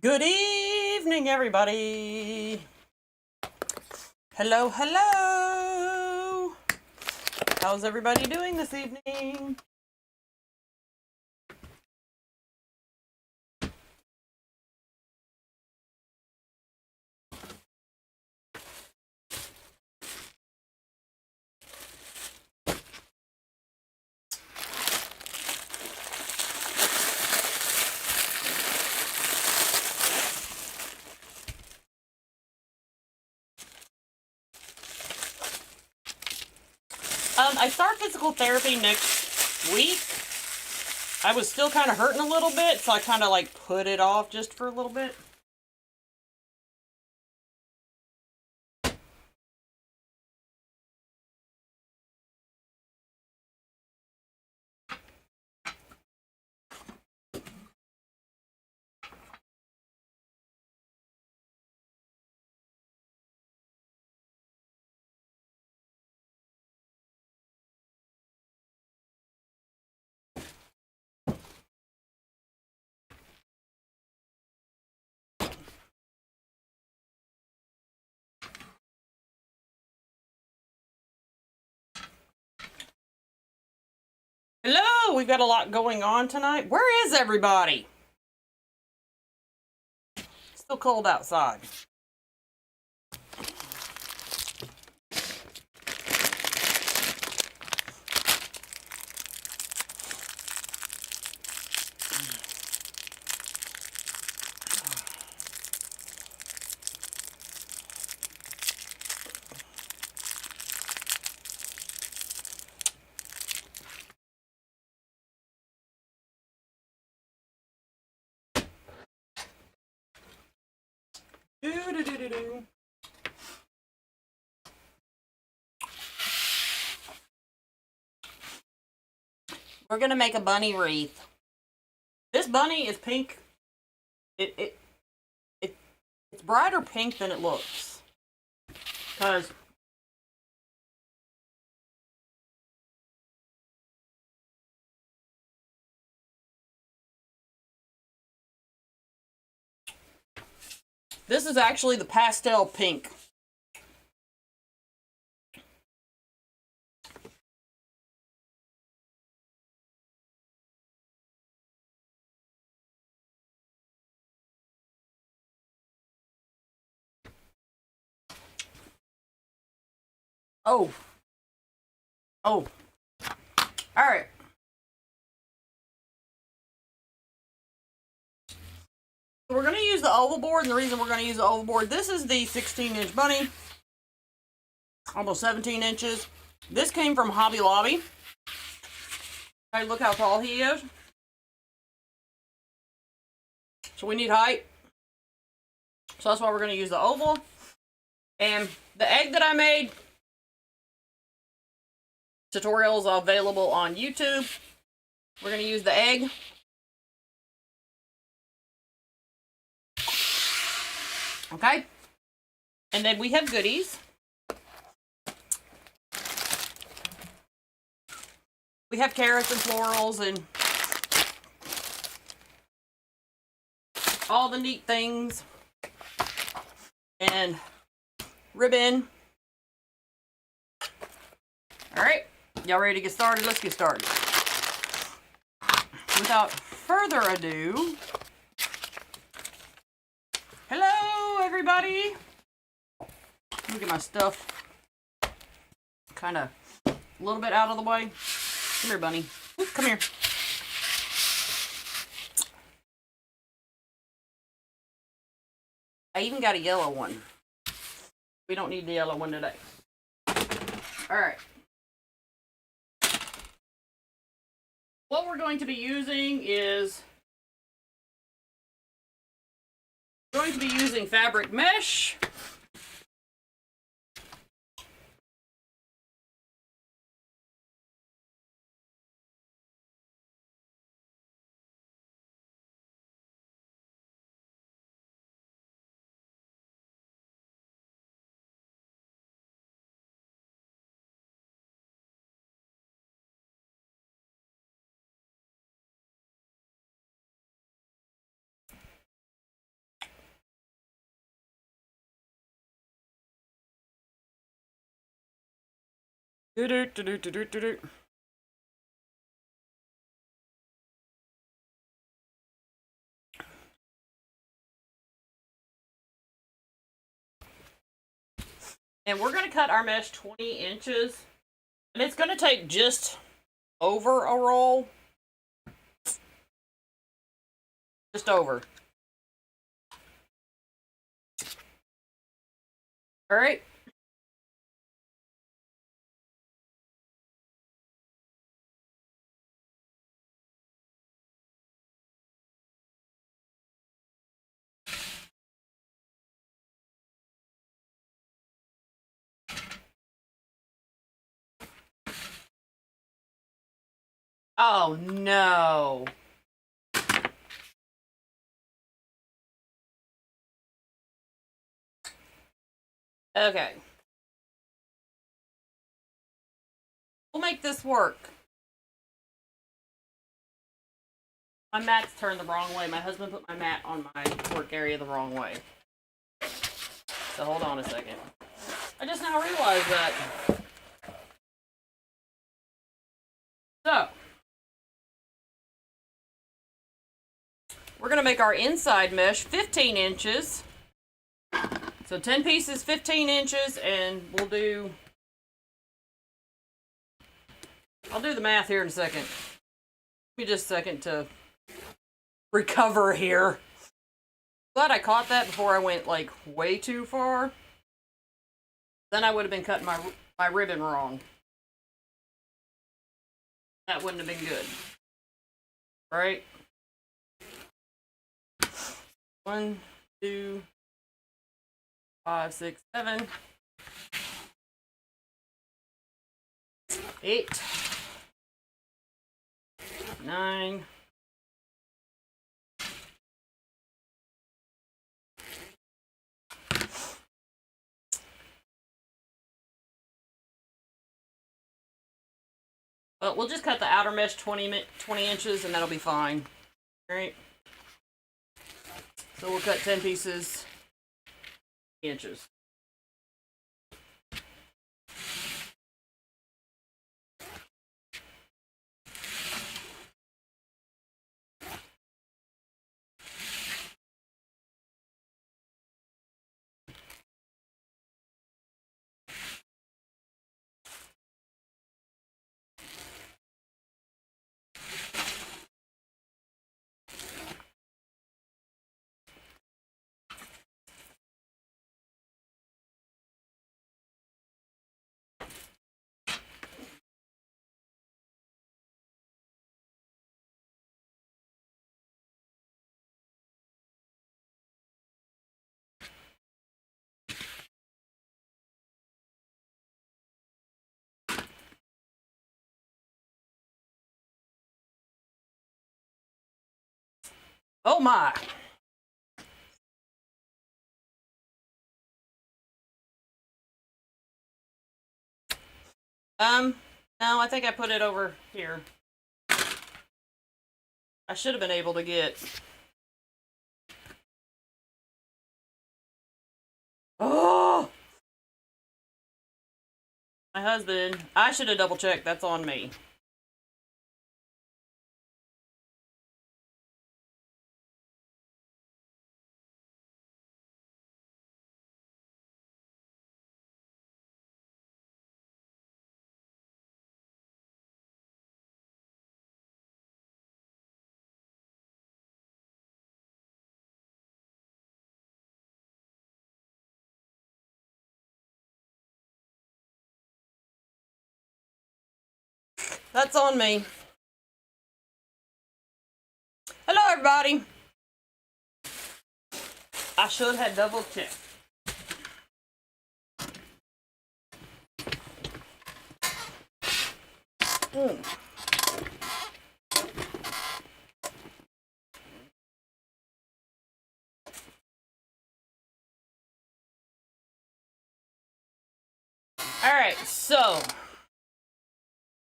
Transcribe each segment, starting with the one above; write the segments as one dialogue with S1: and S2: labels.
S1: Good evening, everybody. Hello, hello. How's everybody doing this evening? I start physical therapy next week. I was still kind of hurting a little bit, so I kind of like put it off just for a little bit. Hello, we've got a lot going on tonight. Where is everybody? It's still cold outside. Do-do-do-do-do. We're gonna make a bunny wreath. This bunny is pink. It's brighter pink than it looks. Because this is actually the pastel pink. Oh. Oh. Alright. We're going to use the oval board, and the reason we're going to use the oval board, this is the 16-inch bunny. Almost 17 inches. This came from Hobby Lobby. Hey, look how tall he is. So we need height. So that's why we're going to use the oval. And the egg that I made, tutorials are available on YouTube. We're going to use the egg. Okay? And then we have goodies. We have carrots and florals and all the neat things. And ribbon. Alright, y'all ready to get started? Let's get started. Without further ado, hello everybody. Let me get my stuff kind of a little bit out of the way. Come here, bunny. Ooh, come here. I even got a yellow one. We don't need the yellow one today. Alright. What we're going to be using is fabric mesh. Do-do-do-do-do-do-do. And we're going to cut our mesh 20 inches. And it's going to take just over a roll. Just over. All right. Oh no. Okay. We'll make this work. My mat's turned the wrong way. My husband put my mat on my work area the wrong way. So hold on a second. I just now realized that. So, we're going to make our inside mesh 15 inches. So 10 pieces, 15 inches, and we'll do... I'll do the math here in a second. Give me just a second to recover here. Glad I caught that before I went, like, way too far. Then I would have been cutting my ribbon wrong. That wouldn't have been good. Right? 1, 2, 5, 6, 7, 8, 9, 10. We'll just cut the outer mesh 20 inches and that'll be fine. All right. So we'll cut 10 pieces, inches. Oh my. No, I think I put it over here. I should have been able to get... Oh! My husband, I should have double checked. That's on me. That's on me. Hello, everybody. I should have double checked. Alright, so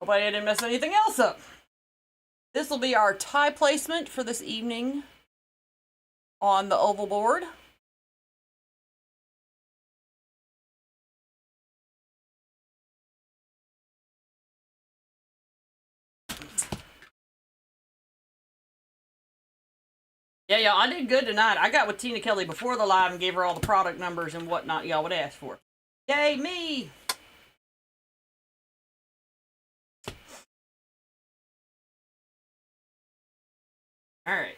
S1: hope I didn't mess anything else up. This will be our tie placement for this evening on the oval board. Yeah, y'all, I did good tonight. I got with Tina Kelly before the live and gave her all the product numbers and whatnot y'all would ask for. Yay, me! Alright.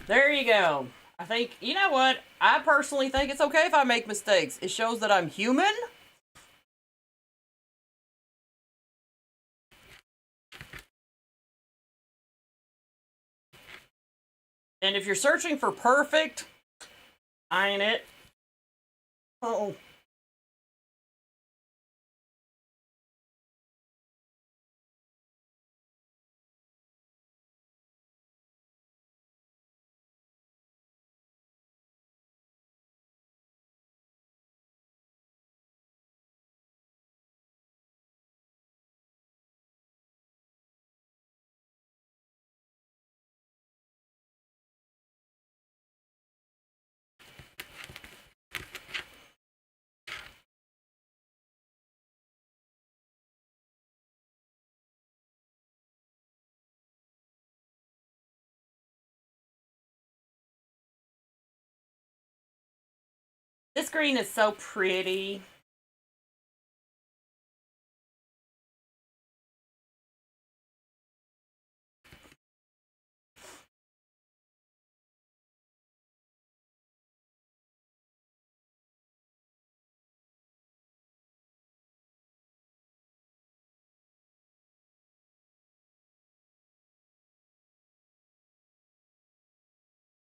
S1: There you go. I think, you know what? I personally think it's okay if I make mistakes. It shows that I'm human. And if you're searching for perfect, I ain't it. Oh. This green is so pretty.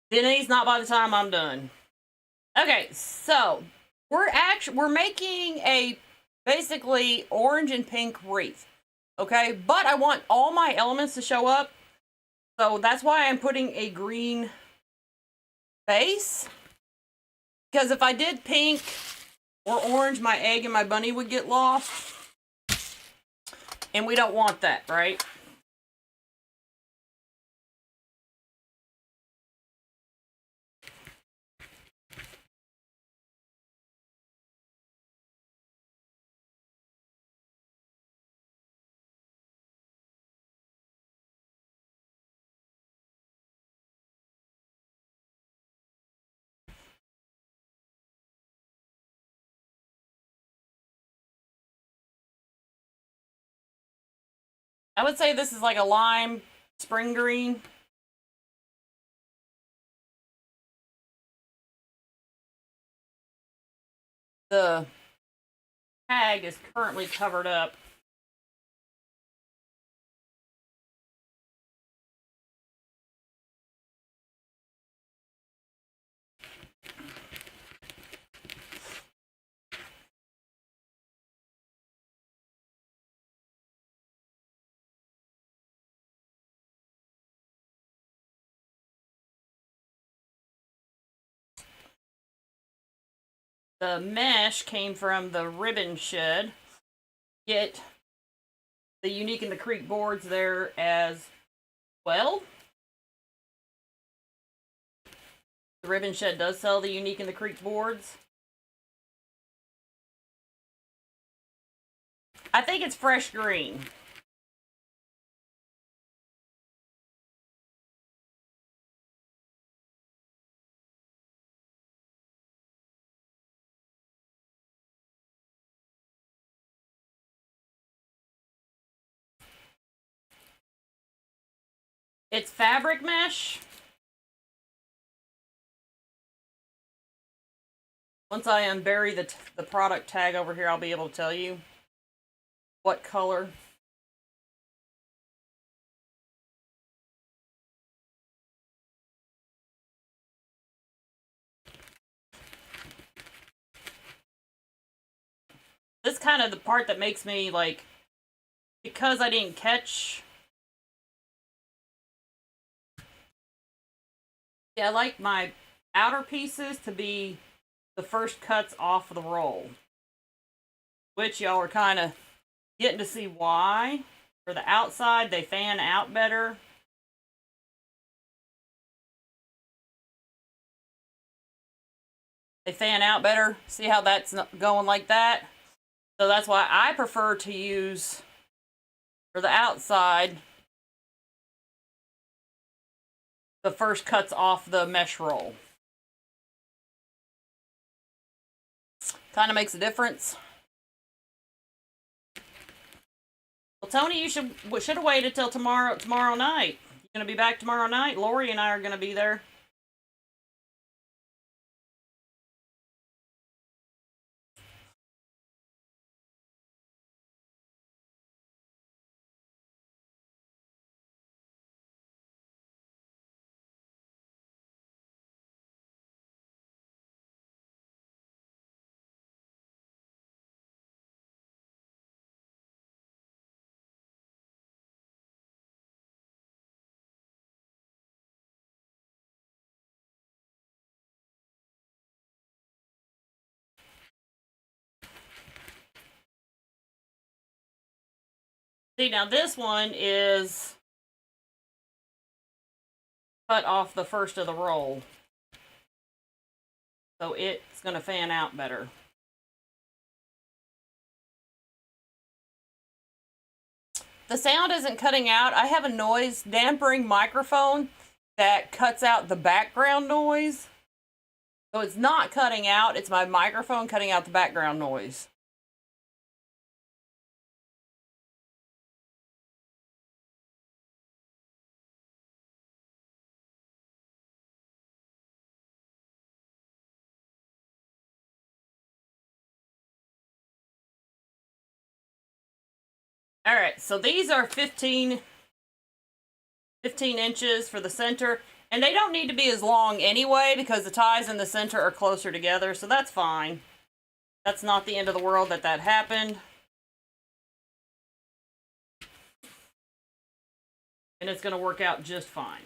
S1: Denny's not by the time I'm done. Okay, so we're making a basically orange and pink wreath. Okay, but I want all my elements to show up. So that's why I'm putting a green base. Because if I did pink or orange, my egg and my bunny would get lost. And we don't want that, right? I would say this is like a lime spring green. The tag is currently covered up. The mesh came from the ribbon shed. Get the Unique in the Creek boards there as well. The ribbon shed does sell the Unique in the Creek boards. I think it's fresh green. It's fabric mesh. Once I unbury the product tag over here, I'll be able to tell you what color. This is kind of the part that makes me like, because I didn't catch Yeah, I like my outer pieces to be the first cuts off the roll, which y'all are kind of getting to see why. For the outside, they fan out better. They fan out better. See how that's going like that? So that's why I prefer to use, for the outside, the first cuts off the mesh roll. Kind of makes a difference. Well, Tony, you should have waited till tomorrow night. You're gonna be back tomorrow night. Laurie and I are gonna be there. See, now this one is cut off the first of the roll, so it's gonna fan out better. The sound isn't cutting out. I have a noise dampening microphone that cuts out the background noise. So it's not cutting out, it's my microphone cutting out the background noise. All right, so these are 15 inches for the center, and they don't need to be as long anyway because the ties in the center are closer together, so that's fine. That's not the end of the world that happened. And it's going to work out just fine.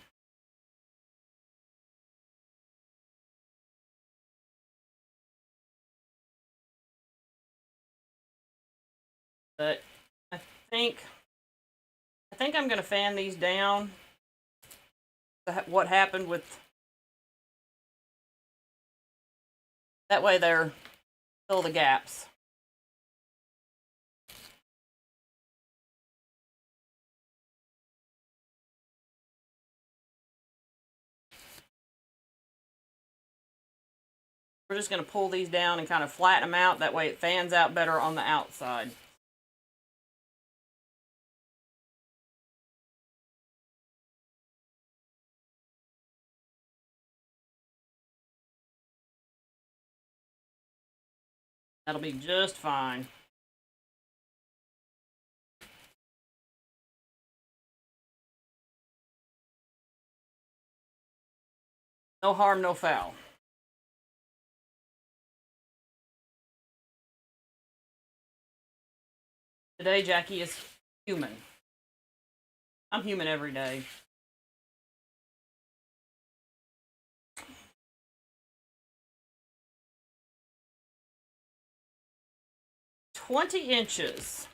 S1: But I think I'm going to fan these down. What happened with that way they're fill the gaps. We're just going to pull these down and kind of flatten them out. That way it fans out better on the outside. That'll be just fine. No harm, no foul. Today, Jackie is human. I'm human every day. $20.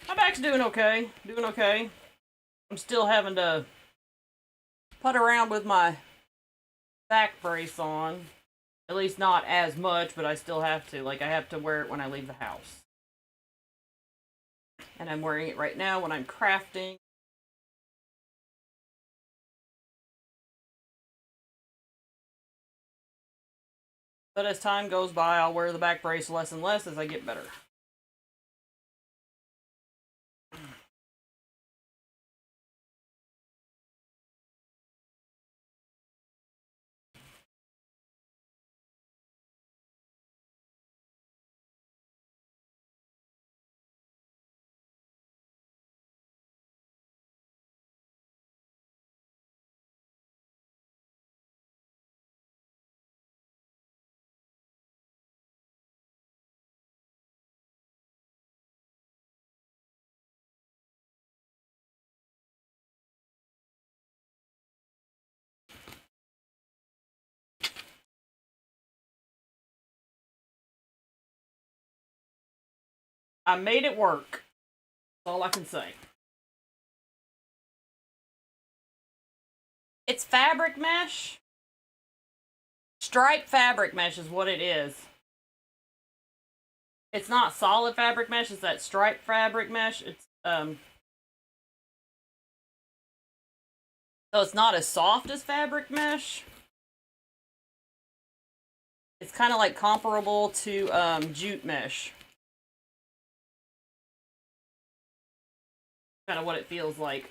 S1: My back's doing okay. Doing okay. I'm still having to put around with my back brace on. At least not as much, but I still have to. Like, I have to wear it when I leave the house. And I'm wearing it right now when I'm crafting. But as time goes by, I'll wear the back brace less and less as I get better. I made it work. That's all I can say. It's fabric mesh. Striped fabric mesh is what it is. It's not solid fabric mesh, it's that striped fabric mesh. It's so it's not as soft as fabric mesh. It's kind of like comparable to jute mesh. Kind of what it feels like.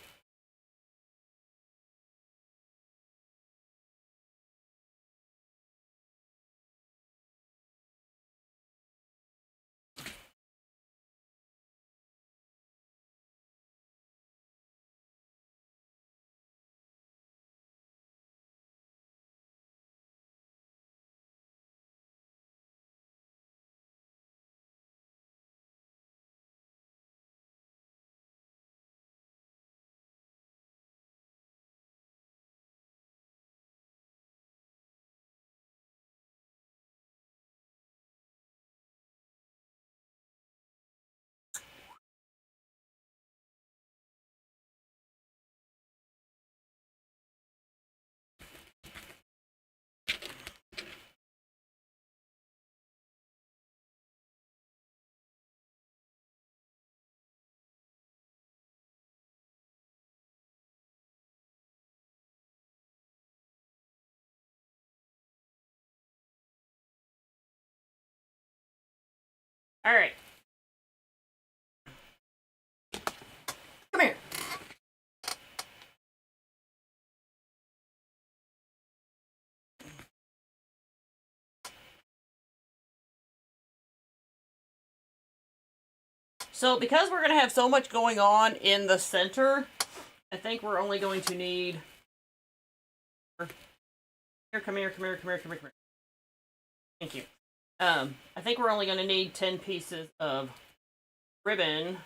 S1: All right. Come here. So because we're going to have so much going on in the center, I think we're only going to need... Come here. Thank you. I think we're only going to need 10 pieces of ribbon.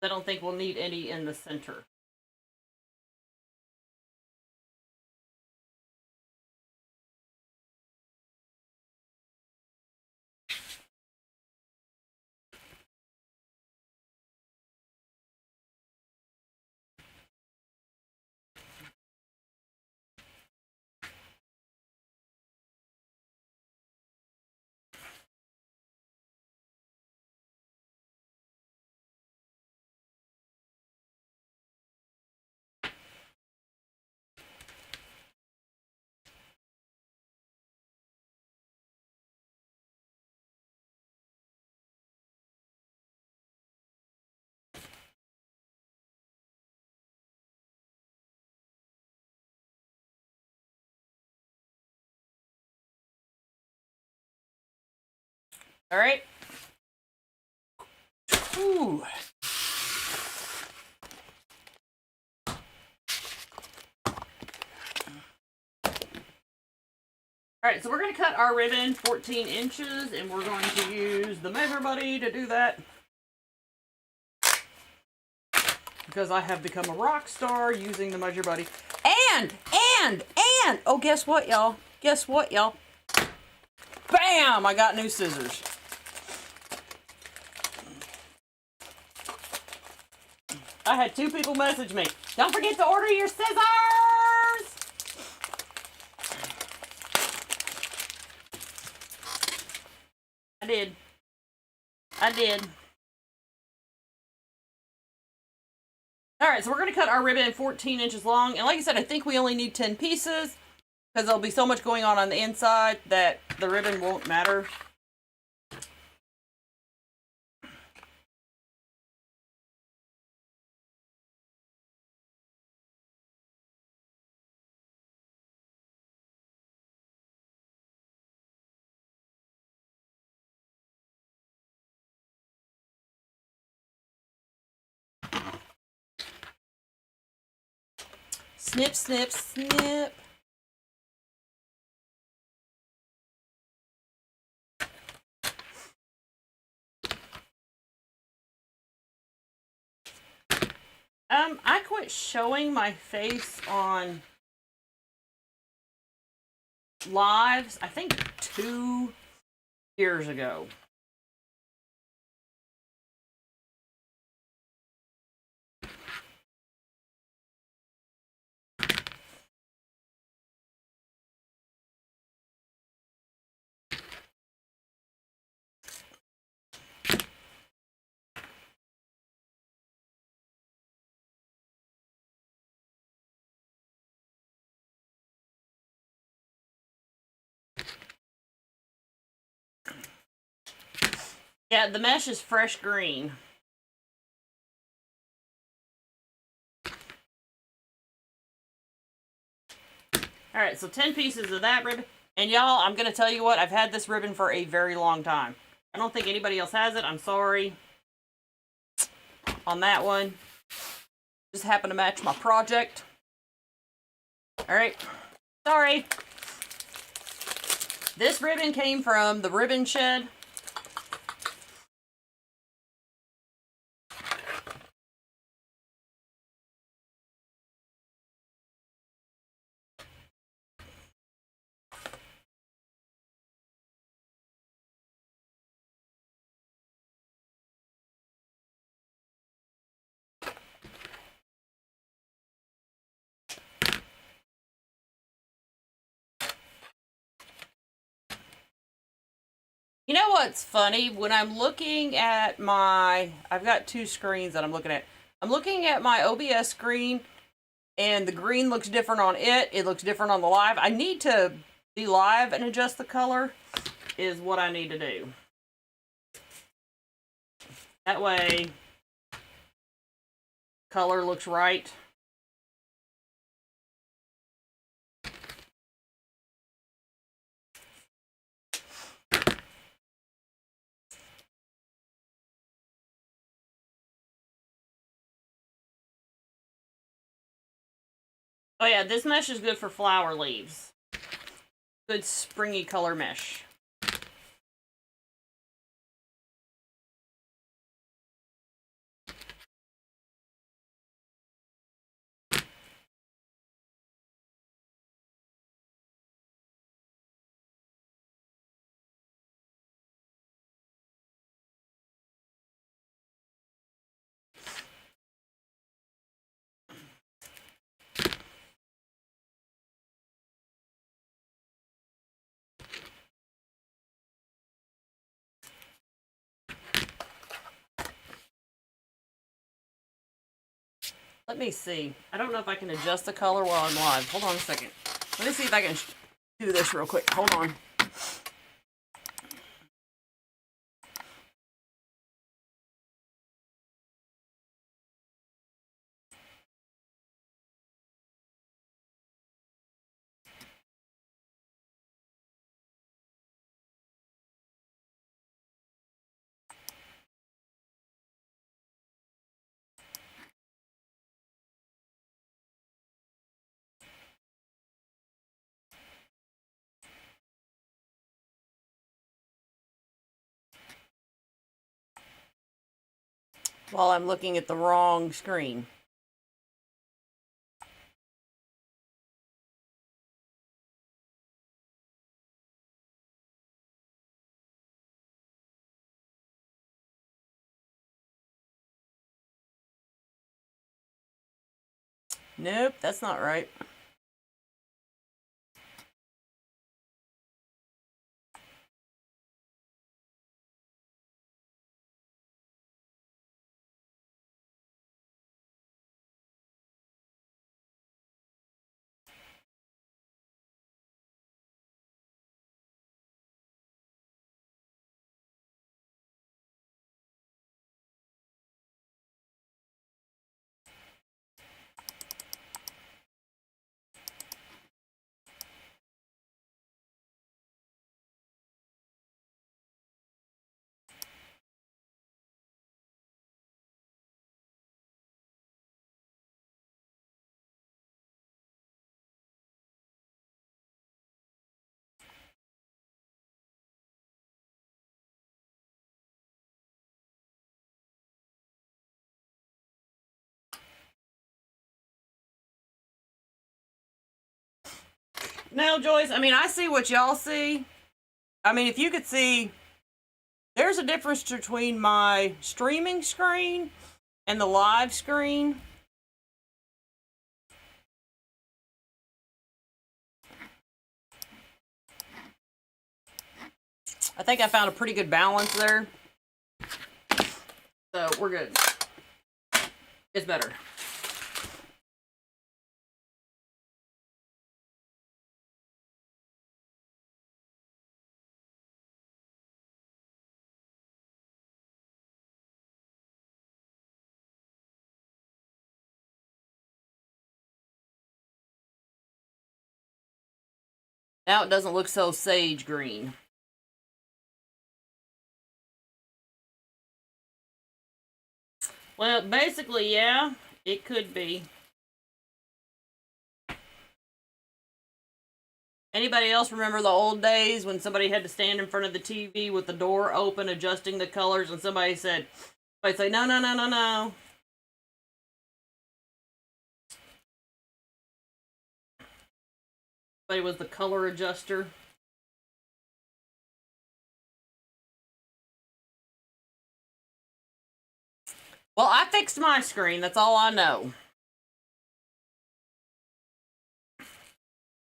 S1: I don't think we'll need any in the center. All right. Ooh. Alright, so we're going to cut our ribbon 14 inches, and we're going to use the Measure Buddy to do that. Because I have become a rock star using the Measure Buddy. And, oh, guess what, y'all? Bam! I got new scissors. I had 2 people message me. Don't forget to order your scissors! I did. I did. Alright, so we're going to cut our ribbon 14 inches long. And like I said, I think we only need 10 pieces. Because there'll be so much going on the inside that the ribbon won't matter. Snip, snip, snip. I quit showing my face on lives, I think 2 years ago. Yeah, the mesh is fresh green. Alright, so 10 pieces of that ribbon. And y'all, I'm going to tell you what, I've had this ribbon for a very long time. I don't think anybody else has it. I'm sorry on that one. Just happened to match my project. Alright, sorry. This ribbon came from the Ribbon Shed. You know what's funny? When I'm looking at my... I've got 2 screens that I'm looking at. I'm looking at my OBS screen, and the green looks different on it. It looks different on the live. I need to be live and adjust the color, is what I need to do. That way, color looks right. Oh yeah, this mesh is good for flower leaves. Good springy color mesh. Let me see. I don't know if I can adjust the color while I'm live. Hold on a second. Let me see if I can do this real quick. Hold on. While I'm looking at the wrong screen. Nope, that's not right. Now, Joyce, I mean, I see what y'all see. I mean, if you could see, there's a difference between my streaming screen and the live screen. I think I found a pretty good balance there. So we're good. It's better. Now it doesn't look so sage green. Well, basically, yeah, it could be. Anybody else remember the old days when somebody had to stand in front of the TV with the door open, adjusting the colors, and somebody say, no, no, no, no, no. Somebody was the color adjuster. Well, I fixed my screen. That's all I know. So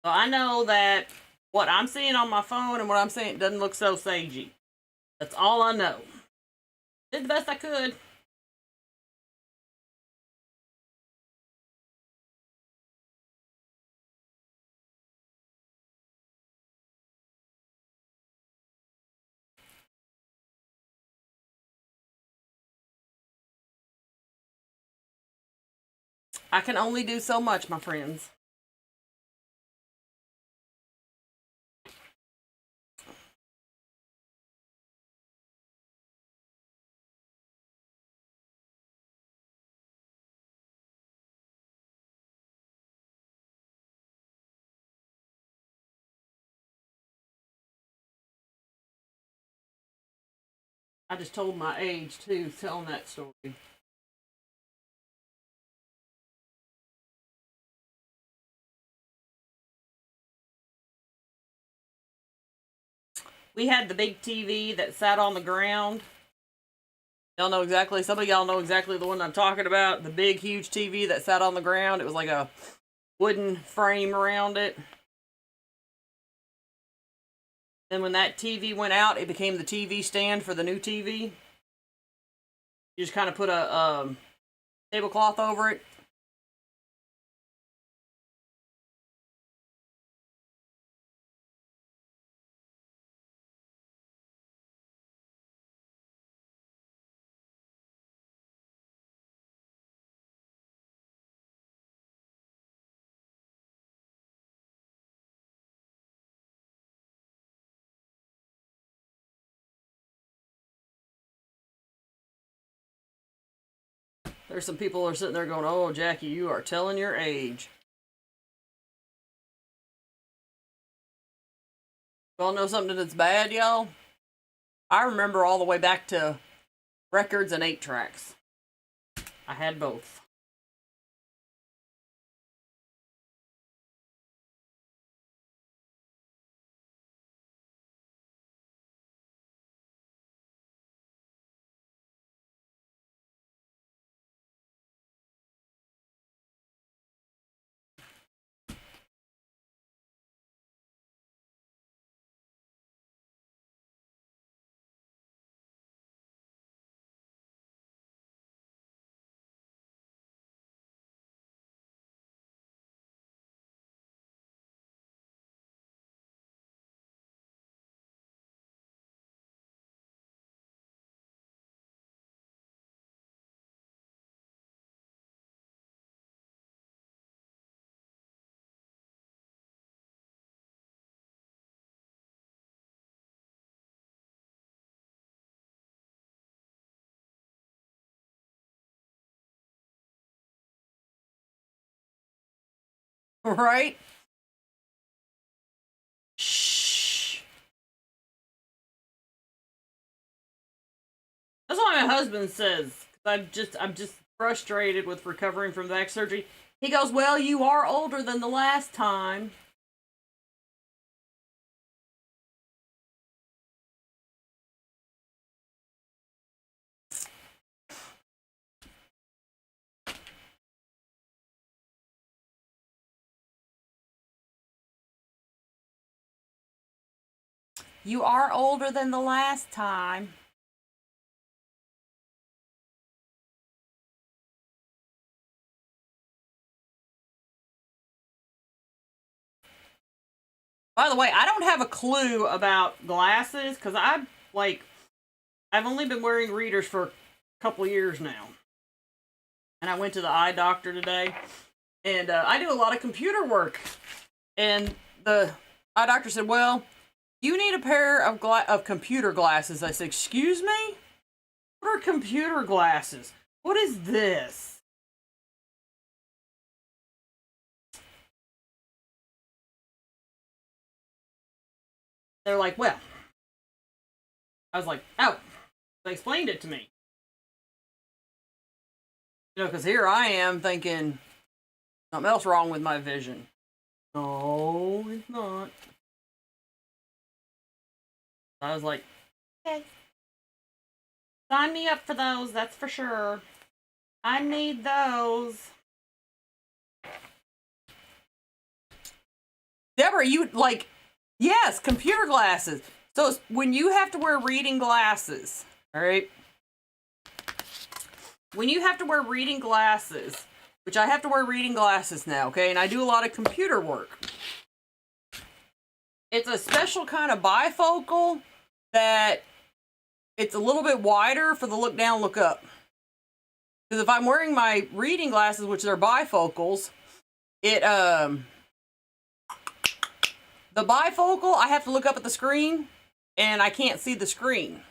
S1: I know that what I'm seeing on my phone and what I'm seeing doesn't look so sagey. That's all I know. Did the best I could. I can only do so much, my friends. I just told my age, too, telling that story. We had the big TV that sat on the ground. Y'all know exactly, some of y'all know exactly the one I'm talking about. The big, huge TV that sat on the ground. It was like a wooden frame around it. Then when that TV went out, it became the TV stand for the new TV. You just kind of put a tablecloth over it. There's some people who are sitting there going, oh, Jackie, you are telling your age. Y'all know something that's bad, y'all? I remember all the way back to records and 8-tracks. I had both. Right? Shh. That's why my husband says, I'm just frustrated with recovering from back surgery. He goes, well, you are older than the last time. You are older than the last time. By the way, I don't have a clue about glasses because I've only been wearing readers for a couple years now. And I went to the eye doctor today, and I do a lot of computer work. And the eye doctor said, well, you need a pair of computer glasses. I said, excuse me? What are computer glasses? What is this? They're like, well. I was like, oh. They explained it to me. You know, because here I am thinking something else wrong with my vision. No, it's not. I was like, okay. Sign me up for those, that's for sure. I need those. Deborah, you like, yes, computer glasses. So when you have to wear reading glasses, all right? When you have to wear reading glasses, which I have to wear reading glasses now, okay? And I do a lot of computer work. It's a special kind of bifocal that it's a little bit wider for the look down, look up. Because if I'm wearing my reading glasses, which are bifocals, the bifocal, I have to look up at the screen, and I can't see the screen.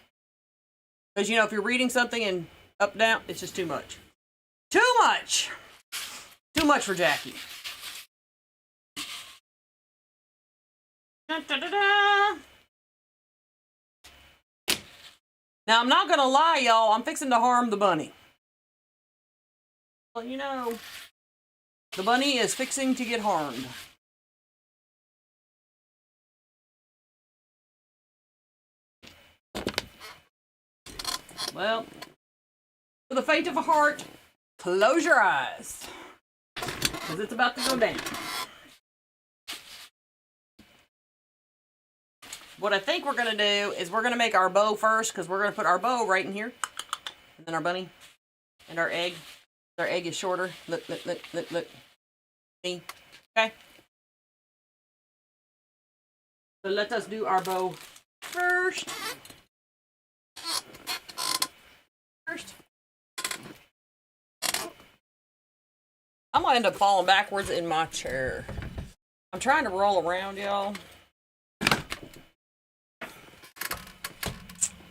S1: Because, you know, if you're reading something and up, down, it's just too much. Too much! Too much for Jackie. Da, da, da, da. Now, I'm not going to lie, y'all. I'm fixing to harm the bunny. Well, you know, the bunny is fixing to get harmed. Well, for the faint of a heart, close your eyes. Because it's about to go down. What I think we're going to do is we're going to make our bow first, because we're going to put our bow right in here. And then our bunny and our egg. Our egg is shorter. Look, look, look, look, look. See? Okay. So let us do our bow first. I'm going to end up falling backwards in my chair. I'm trying to roll around, y'all,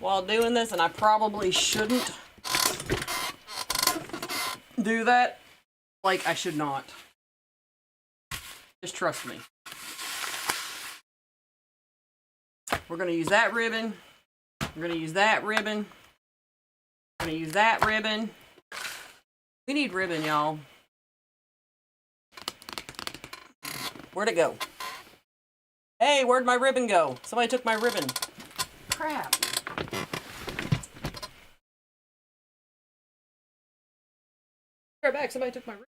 S1: while doing this, and I probably shouldn't do that. Like, I should not. Just trust me. We're going to use that ribbon. We're going to use that ribbon. We're going to use that ribbon. We need ribbon, y'all. Where'd it go? Hey, where'd my ribbon go? Somebody took my ribbon. Crap. Right back, somebody took my ribbon.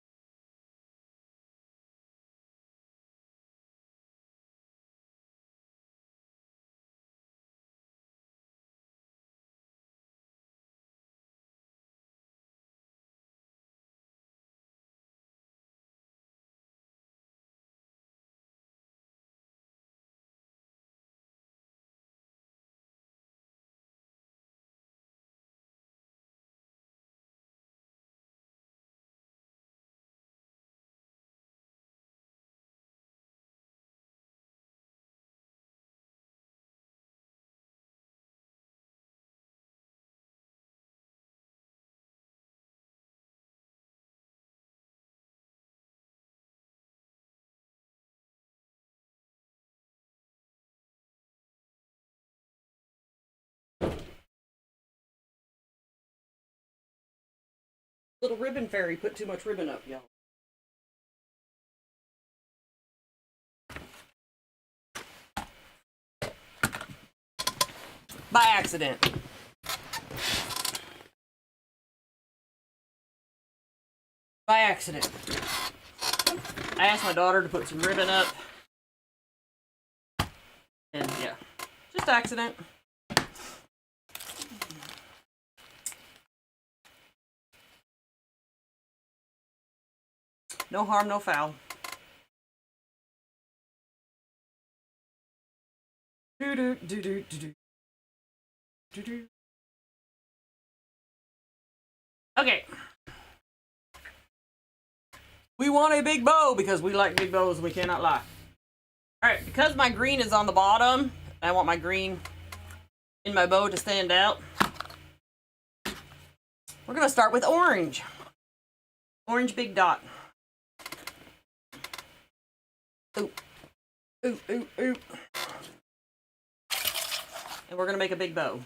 S1: Little ribbon fairy put too much ribbon up, y'all. By accident. By accident. I asked my daughter to put some ribbon up. And yeah, just accident. No harm, no foul. Do do do do do do do. Okay. We want a big bow because we like big bows and we cannot lie. Alright, because my green is on the bottom, I want my green in my bow to stand out. We're going to start with orange. Orange big dot. Ooh. Ooh, ooh, ooh. And we're going to make a big bow.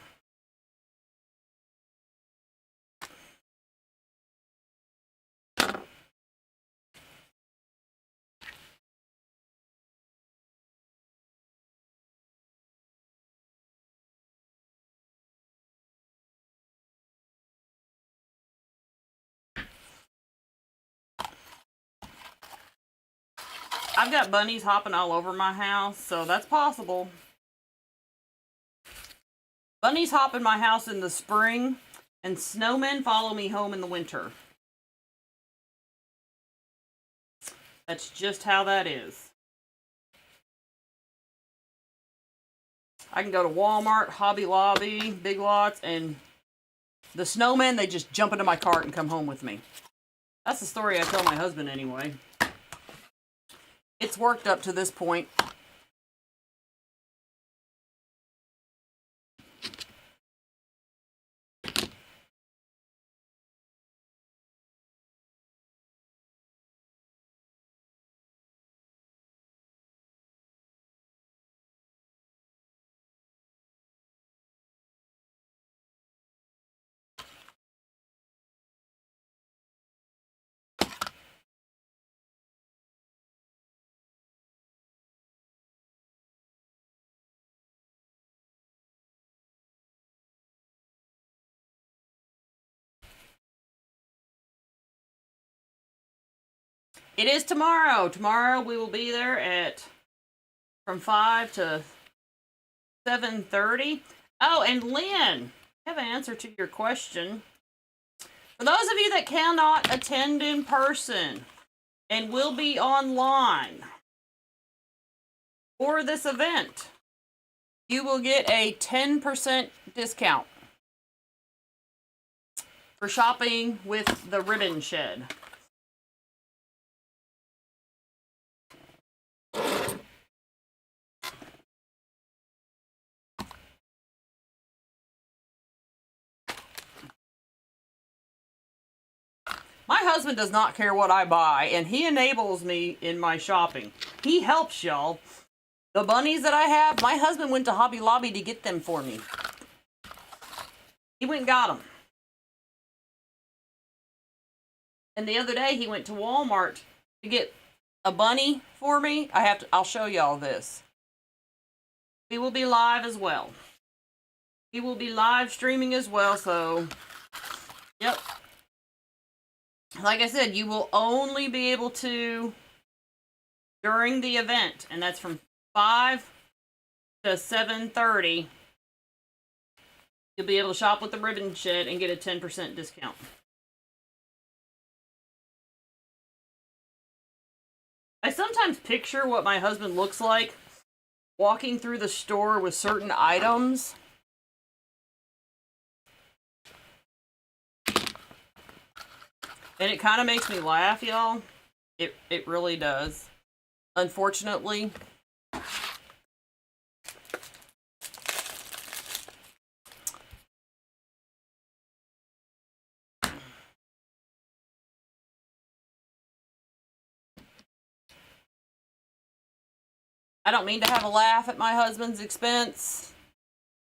S1: I've got bunnies hopping all over my house, so that's possible. Bunnies hop in my house in the spring, and snowmen follow me home in the winter. That's just how that is. I can go to Walmart, Hobby Lobby, Big Lots, and the snowmen, they just jump into my cart and come home with me. That's the story I tell my husband anyway. It's worked up to this point. It is tomorrow. Tomorrow we will be there at from 5 to 7:30. Oh, and Lynn, I have an answer to your question. For those of you that cannot attend in person and will be online for this event, you will get a 10% discount for shopping with the Ribbon Shed. My husband does not care what I buy, and he enables me in my shopping. He helps y'all. The bunnies that I have, my husband went to Hobby Lobby to get them for me. He went and got them. And the other day, he went to Walmart to get a bunny for me. I'll show y'all this. We will be live as well. We will be live streaming as well, so, yep. Like I said, you will only be able to during the event, and that's from 5 to 7:30. You'll be able to shop with the Ribbon Shed and get a 10% discount. I sometimes picture what my husband looks like walking through the store with certain items. And it kind of makes me laugh, y'all. It really does. Unfortunately. I don't mean to have a laugh at my husband's expense.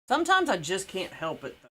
S1: Sometimes I just can't help it, though.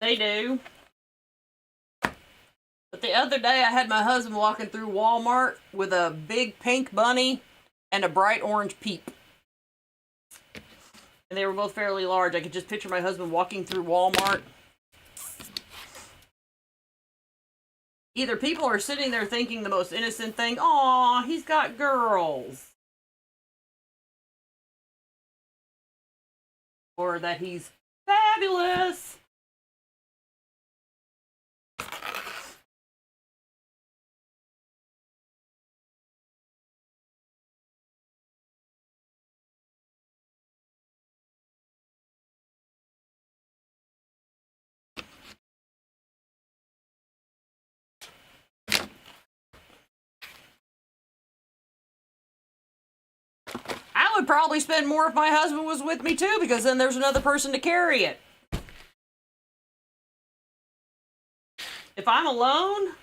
S1: They do. But the other day I had my husband walking through Walmart with a big pink bunny and a bright orange peep. And they were both fairly large. I could just picture my husband walking through Walmart. Either people are sitting there thinking the most innocent thing, "Aw, he's got girls." Or that he's fabulous. I would probably spend more if my husband was with me too, because then there's another person to carry it. If I'm alone,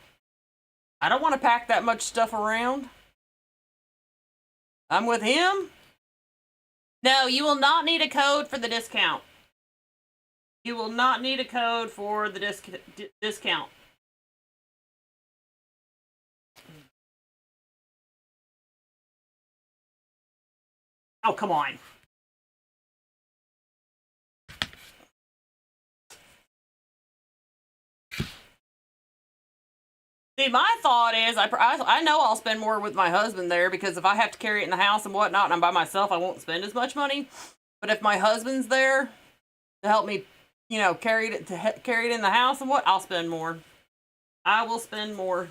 S1: I don't want to pack that much stuff around. I'm with him. No, you will not need a code for the discount. You will not need a code for the discount. Oh, come on. See, my thought is, I know I'll spend more with my husband there, because if I have to carry it in the house and whatnot and I'm by myself, I won't spend as much money. But if my husband's there to help me, carry it in the house and what, I'll spend more. I will spend more.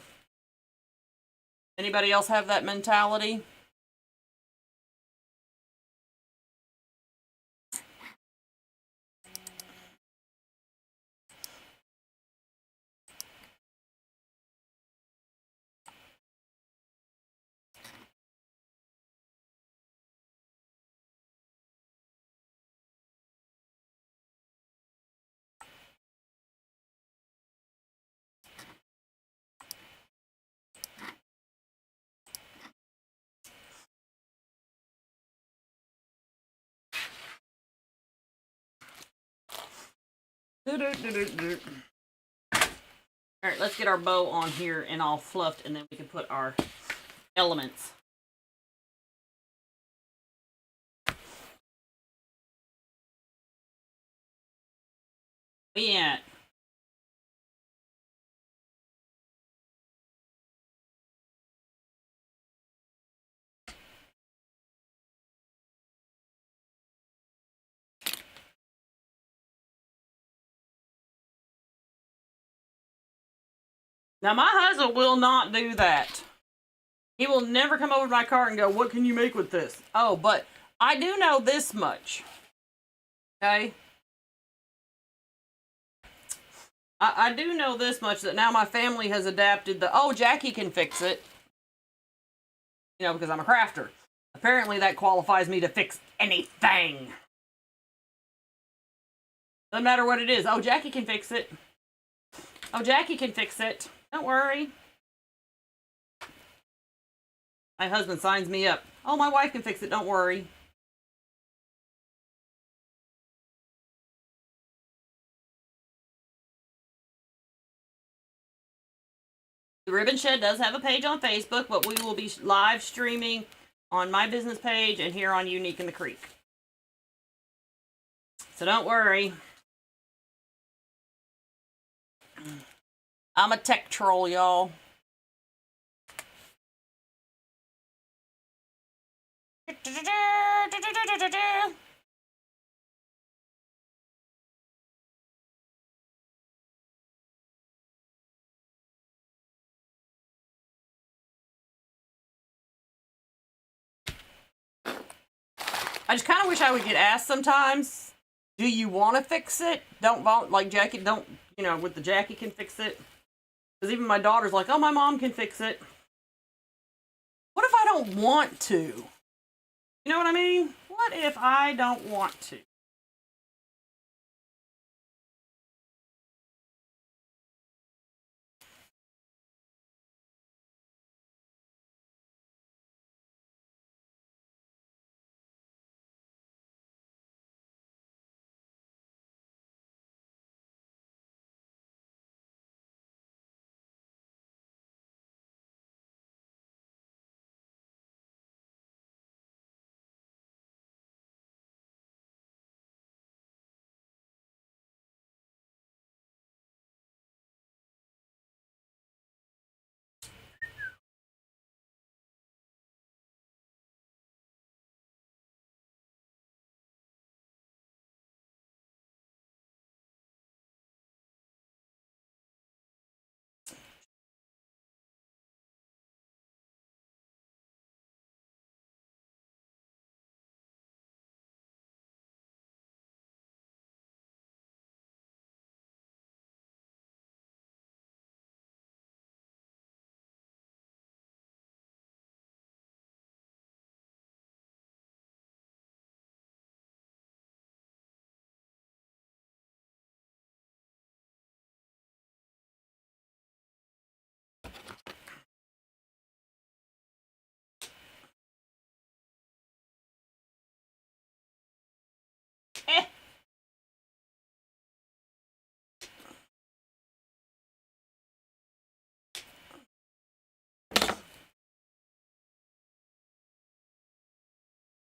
S1: Anybody else have that mentality? All right, let's get our bow on here and all fluffed, and then we can put our elements. Yeah. Now, my husband will not do that. He will never come over to my car and go, "What can you make with this?" Oh, but I do know this much. Okay? I do know this much, that now my family has adapted the, Jackie can fix it. Because I'm a crafter. Apparently that qualifies me to fix anything. Doesn't matter what it is. "Oh, Jackie can fix it. Oh, Jackie can fix it. Don't worry." My husband signs me up. "Oh, my wife can fix it. Don't worry." The Ribbon Shed does have a page on Facebook, but we will be live streaming on my business page and here on Unique in the Creek. So don't worry. I'm a tech troll, y'all. I just kind of wish I would get asked sometimes, "Do you want to fix it?" Don't like Jackie, don't, with the Jackie can fix it. Because even my daughter's like, "Oh, my mom can fix it." What if I don't want to? You know what I mean? What if I don't want to?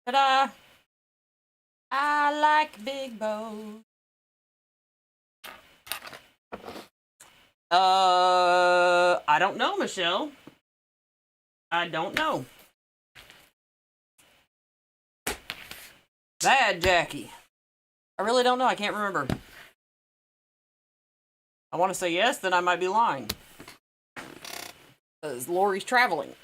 S1: Ta-da! I like big bows. I don't know, Michelle. I don't know. Bad Jackie. I really don't know. I can't remember. I want to say yes, then I might be lying. Because Laurie's traveling.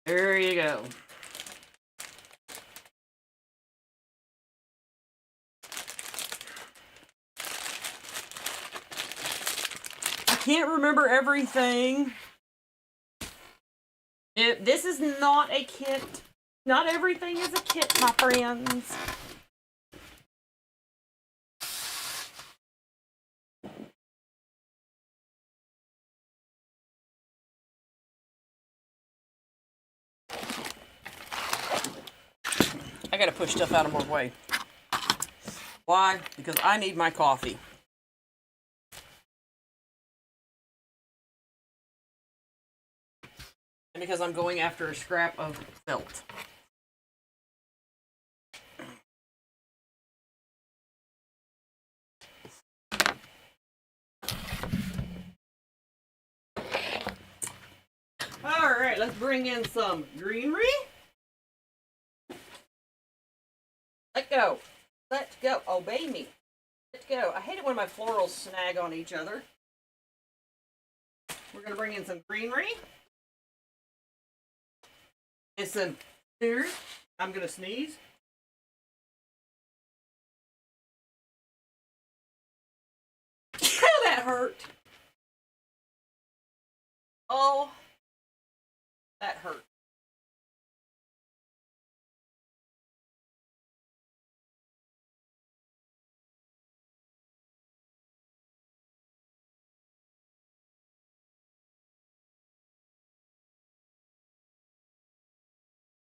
S1: There you go. I can't remember everything. This is not a kit. Not everything is a kit, my friends. I gotta push stuff out of my way. Why? Because I need my coffee. And because I'm going after a scrap of felt. Alright, let's bring in some greenery. Let go. Let go. Obey me. Let go. I hate it when my florals snag on each other. We're going to bring in some greenery. And some here. I'm going to sneeze. That hurt. Oh, that hurt.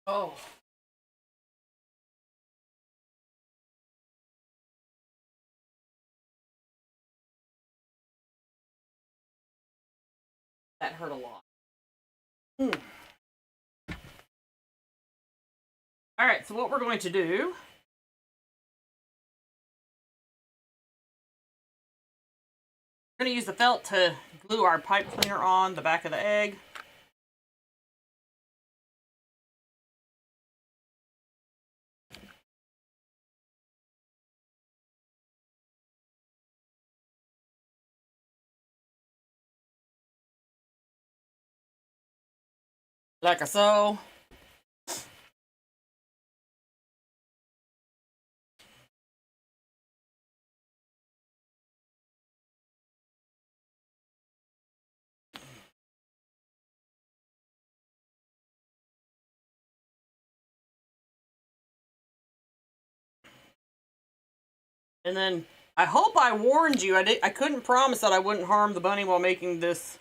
S1: Oh. That hurt a lot. All right, so what we're going to do we're going to use the felt to glue our pipe cleaner on the back of the egg. Like so. And then I hope I warned you. I couldn't promise that I wouldn't harm the bunny while making this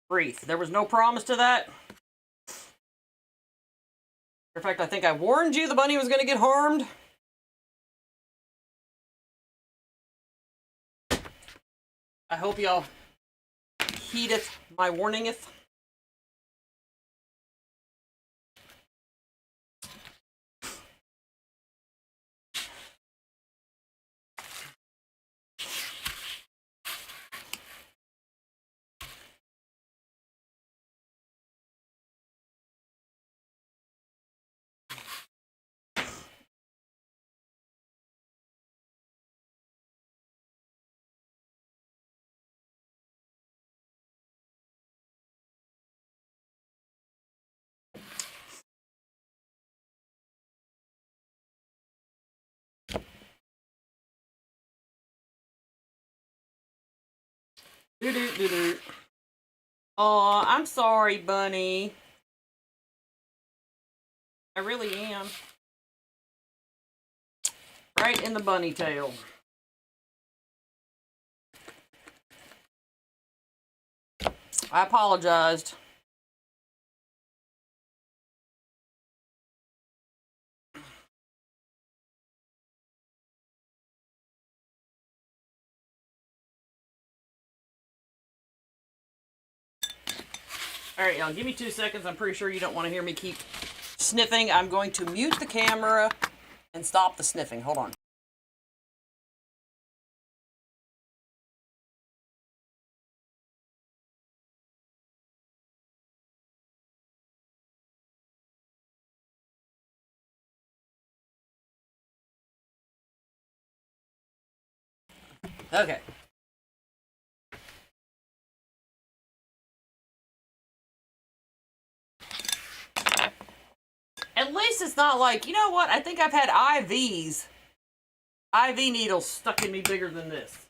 S1: wreath. There was no promise to that. In fact, I think I warned you the bunny was going to get harmed. I hope y'all heedeth my warningeth. Doo-doo-doo-doo. Aw, I'm sorry, bunny. I really am. Right in the bunny tail. I apologized. Alright, y'all, give me 2 seconds. I'm pretty sure you don't want to hear me keep sniffing. I'm going to mute the camera and stop the sniffing. Hold on. Okay. At least it's not like, you know what? I think I've had IV needles stuck in me bigger than this.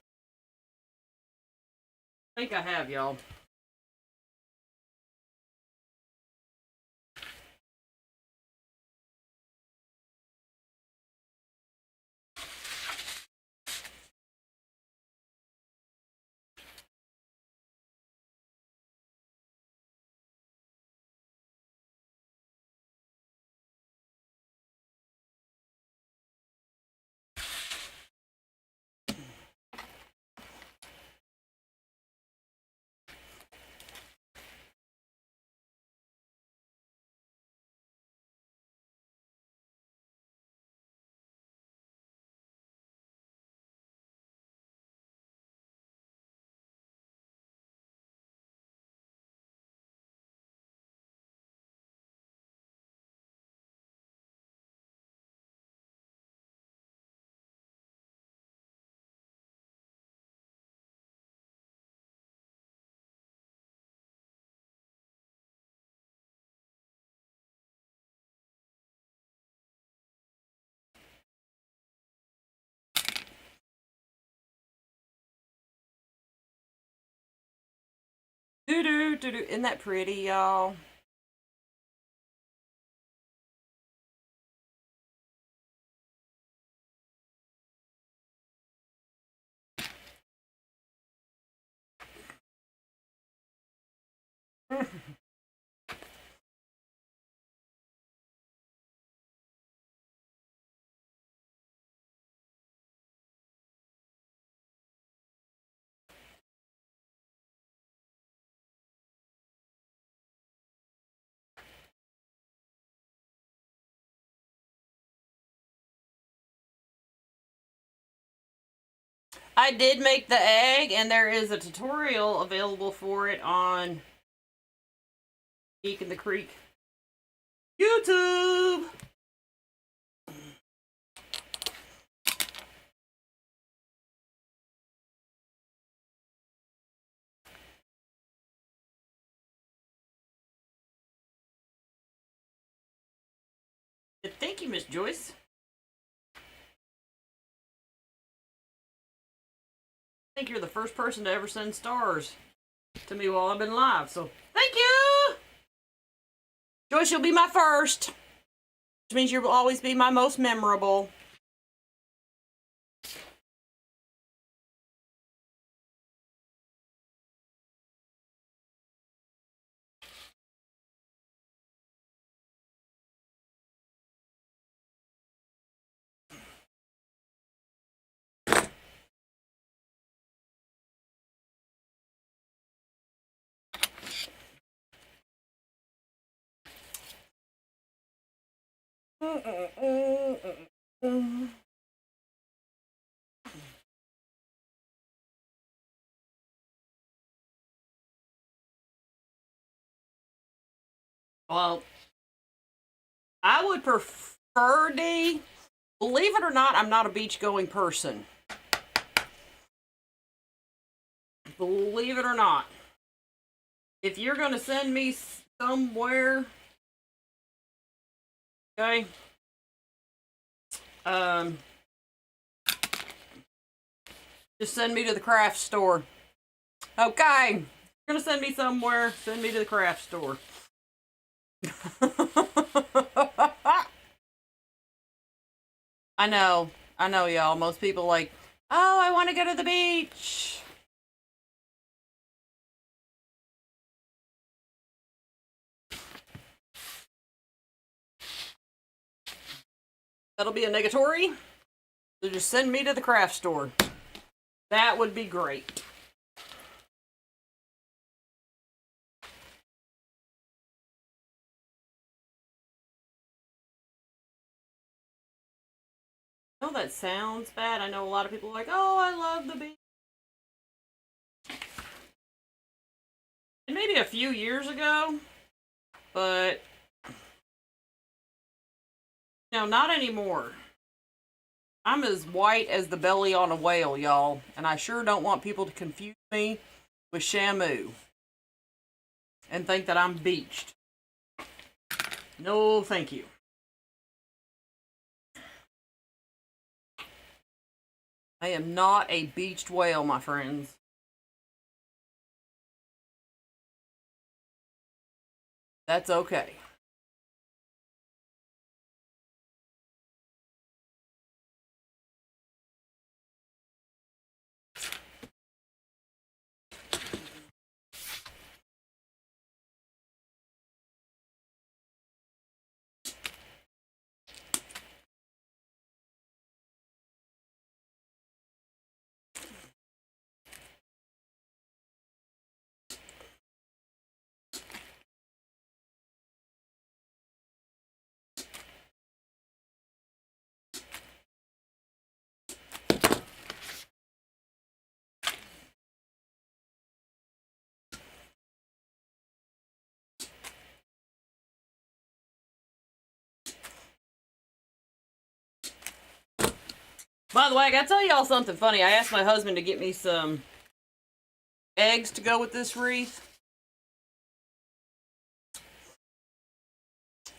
S1: I think I have, y'all. Doo-doo, doo-doo. Isn't that pretty, y'all? I did make the egg, and there is a tutorial available for it on Geek in the Creek YouTube. Thank you, Miss Joyce. I think you're the first person to ever send stars to me while I've been live, so thank you! Joyce, you'll be my first, which means you'll always be my most memorable. Well, I would prefer D. Believe it or not, I'm not a beach going person. Believe it or not. If you're going to send me somewhere, okay, just send me to the craft store. Okay, if you're going to send me somewhere, send me to the craft store. I know, y'all. Most people like, oh, I want to go to the beach. That'll be a negatory. So just send me to the craft store. That would be great. I know that sounds bad. I know a lot of people are like, oh, I love the beach. And maybe a few years ago, but no, not anymore. I'm as white as the belly on a whale, y'all, and I sure don't want people to confuse me with Shamu and think that I'm beached. No, thank you. I am not a beached whale, my friends. That's okay. By the way, I gotta tell y'all something funny. I asked my husband to get me some eggs to go with this wreath.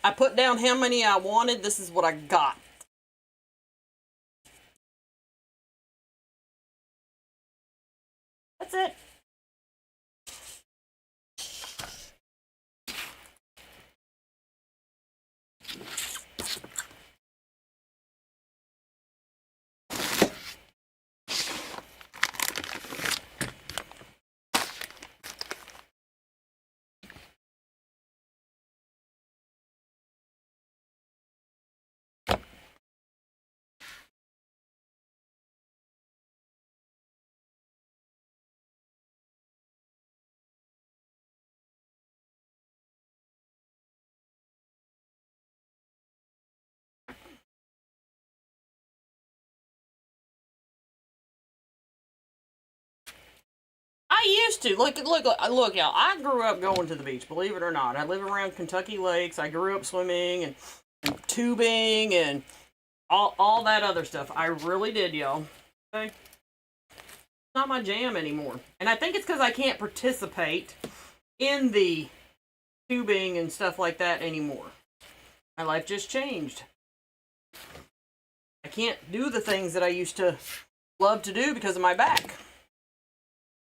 S1: I put down how many I wanted. This is what I got. That's it. I used to. Look, y'all. I grew up going to the beach, believe it or not. I live around Kentucky lakes. I grew up swimming and tubing and all that other stuff. I really did, y'all. Okay? It's not my jam anymore. And I think it's because I can't participate in the tubing and stuff like that anymore. My life just changed. I can't do the things that I used to love to do because of my back.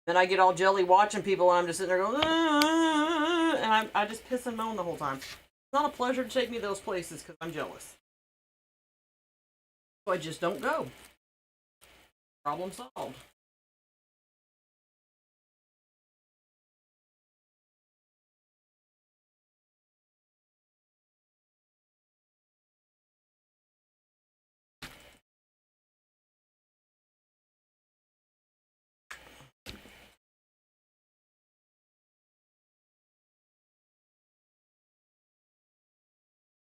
S1: Then I get all jelly watching people and I'm just sitting there going, and I just piss and moan the whole time. It's not a pleasure to take me to those places because I'm jealous. So I just don't go. Problem solved.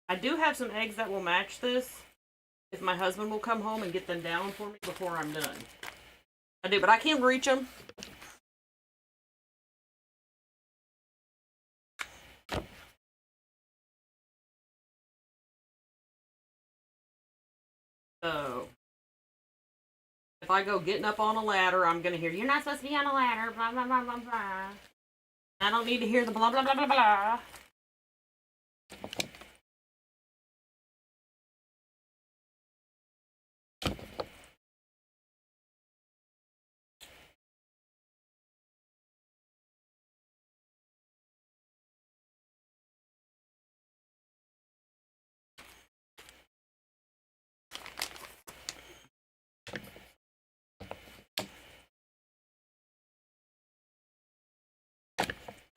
S1: I do have some eggs that will match this. If my husband will come home and get them down for me before I'm done. I do, but I can't reach them. So, if I go getting up on a ladder, I'm going to hear, you're not supposed to be on a ladder, blah, blah, blah, blah, blah. I don't need to hear the blah, blah, blah, blah, blah.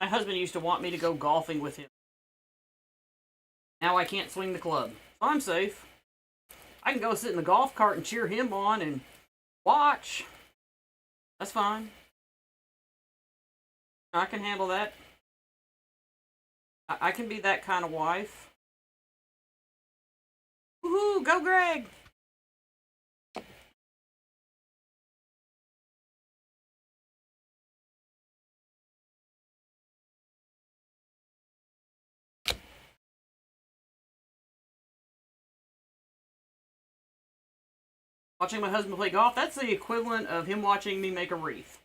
S1: My husband used to want me to go golfing with him. Now I can't swing the club. So I'm safe. I can go sit in the golf cart and cheer him on and watch. That's fine. I can handle that. I can be that kind of wife. Woohoo! Go Greg! Watching my husband play golf, that's the equivalent of him watching me make a wreath.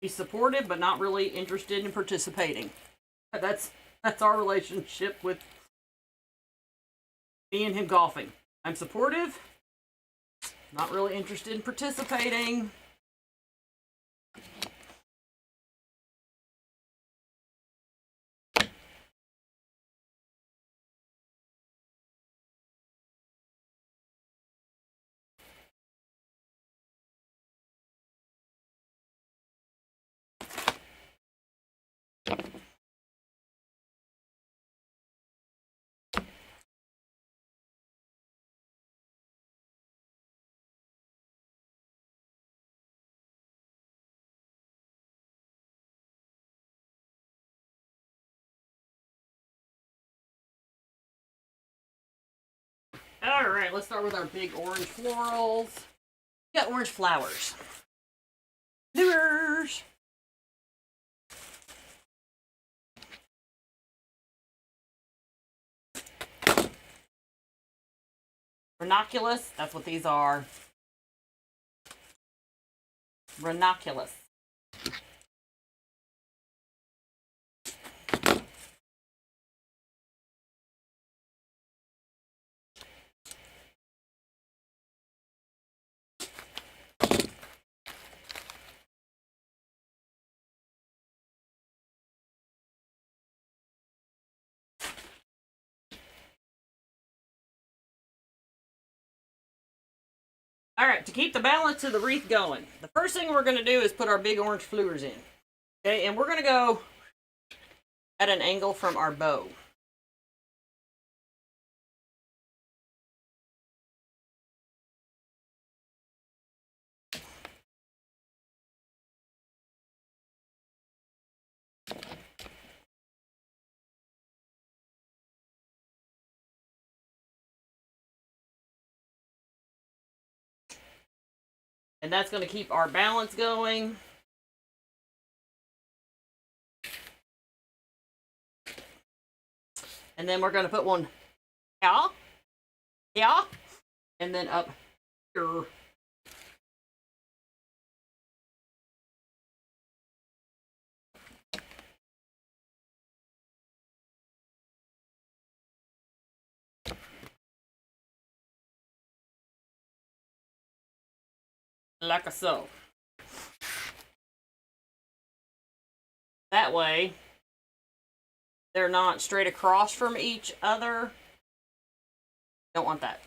S1: He's supportive, but not really interested in participating. That's our relationship with me and him golfing. I'm supportive, not really interested in participating. Alright, let's start with our big orange florals. We got orange flowers. Lures! Ranunculus, that's what these are. Ranunculus. Alright, to keep the balance of the wreath going, the first thing we're going to do is put our big orange flowers in. Okay, and we're going to go at an angle from our bow. And that's going to keep our balance going. And then we're going to put one here, and then up here. Like so. That way, they're not straight across from each other. Don't want that.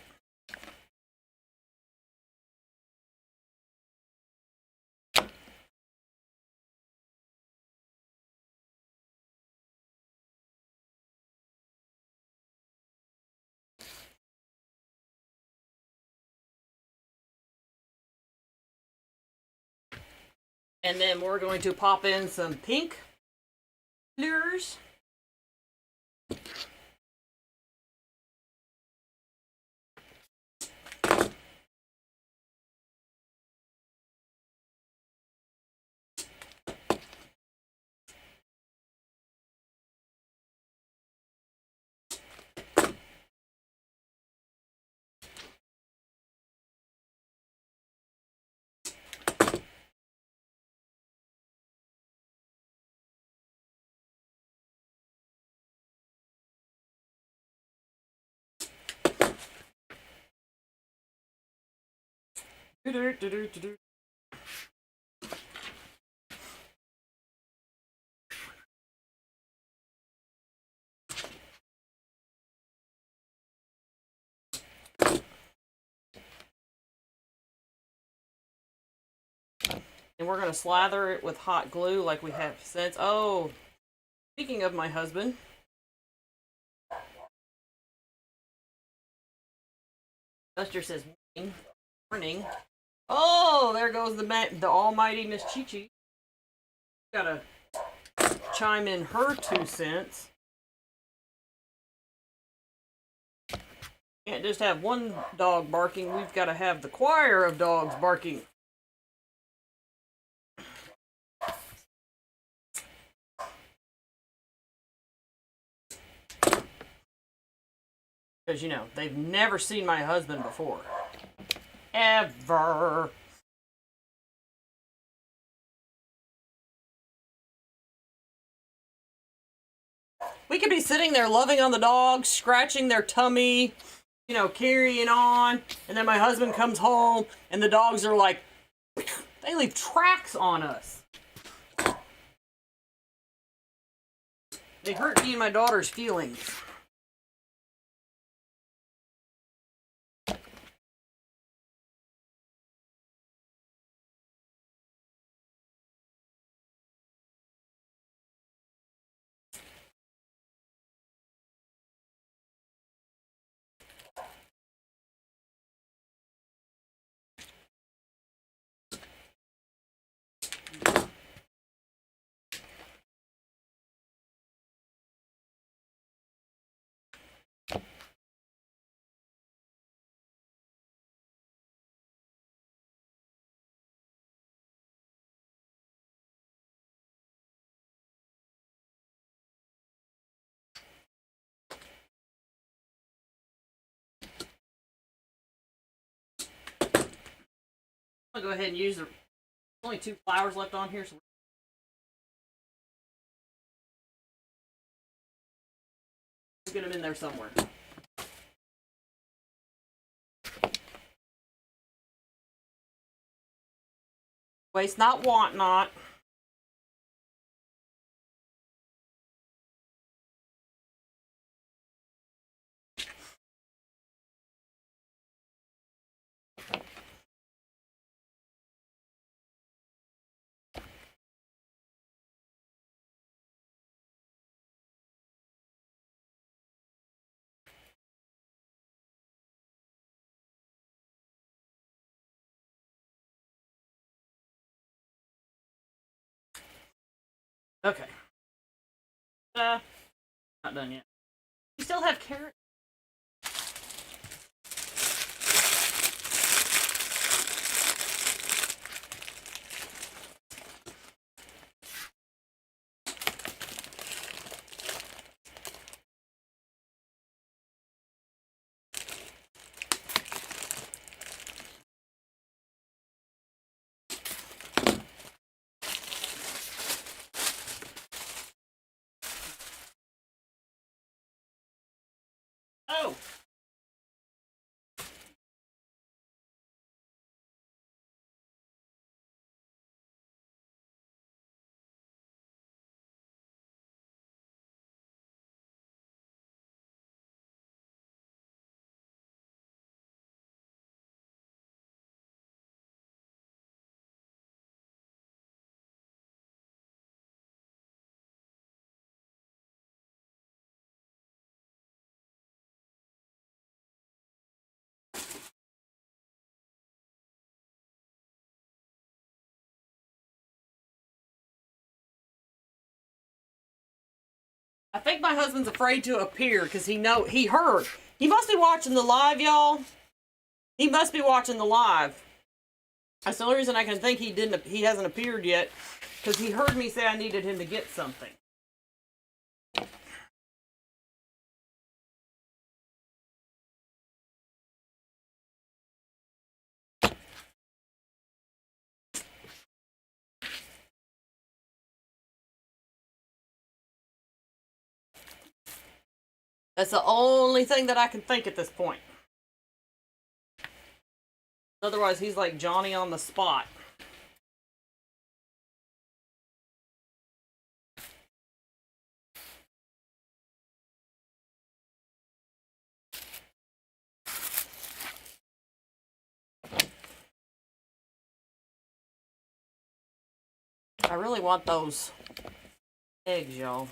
S1: And then we're going to pop in some pink lures. And we're going to slather it with hot glue like we have since. Oh, speaking of my husband, Buster says morning. Morning. Oh, there goes the almighty Miss Chi-Chi. Gotta chime in her 2 cents. Can't just have one dog barking. We've got to have the choir of dogs barking. Because, you know, they've never seen my husband before. Ever. We could be sitting there loving on the dogs, scratching their tummy, you know, carrying on, and then my husband comes home and the dogs are like, they leave tracks on us. They hurt me and my daughter's feelings. I'm going to go ahead and use the only 2 flowers left on here, so we'll get them in there somewhere. Waste not, want not. Okay. Not done yet. We still have carrots. Oh! I think my husband's afraid to appear because he heard. He must be watching the live, y'all. He must be watching the live. That's the only reason I can think he hasn't appeared yet, because he heard me say I needed him to get something. That's the only thing that I can think at this point. Otherwise, he's like Johnny on the spot. I really want those eggs, y'all.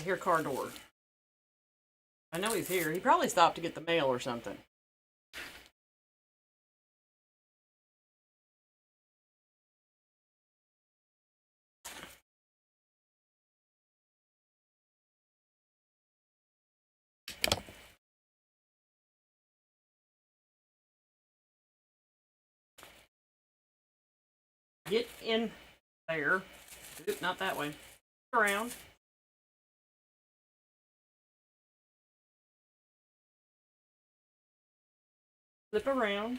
S1: I hear car door. I know he's here. He probably stopped to get the mail or something. Get in there. Oop, not that way. Around. Flip around.